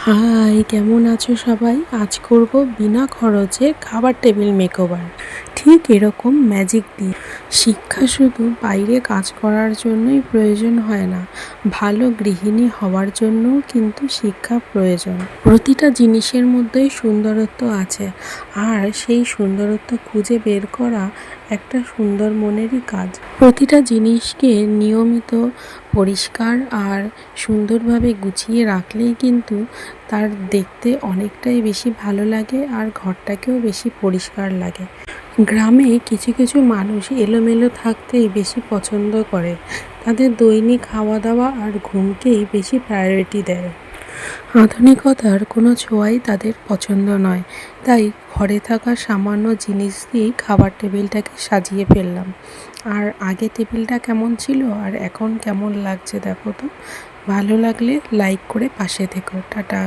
High, কেমন আছো সবাই? আজ করব বিনা খরচে খাবার টেবিল মেকওভার। ঠিক এরকম ম্যাজিক দিয়ে। শিক্ষা শুধু বাইরে কাজ করার জন্যই প্রয়োজন হয় না, ভালো গৃহিণী হওয়ার জন্যও কিন্তু শিক্ষা প্রয়োজন। প্রতিটা জিনিসের মধ্যেই সুন্দরত্ব আছে, আর সেই সুন্দরত্ব খুঁজে বের করা একটা সুন্দর মনেরই কাজ। প্রতিটা জিনিসকে নিয়মিত পরিষ্কার আর সুন্দরভাবে গুছিয়ে রাখলেই কিন্তু তার দেখতে অনেকটাই বেশি ভালো লাগে, আর ঘরটাকেও বেশি পরিষ্কার লাগে। গ্রামে কিছু কিছু মানুষ এলোমেলো থাকতেই বেশি পছন্দ করে, তাদের দৈনিক খাওয়া দাওয়া আর ঘুমকেই বেশি প্রায়োরিটি দেয়। আধুনিকতার কোনো ছোঁয়াই তাদের পছন্দ নয়, তাই ঘরে থাকা সামান্য জিনিস দিয়েই খাবার টেবিলটাকে সাজিয়ে ফেললাম। আর আগে টেবিলটা কেমন ছিল আর এখন কেমন লাগছে দেখো তো। ভালো লাগলে লাইক করে পাশে থেকো। টাটা।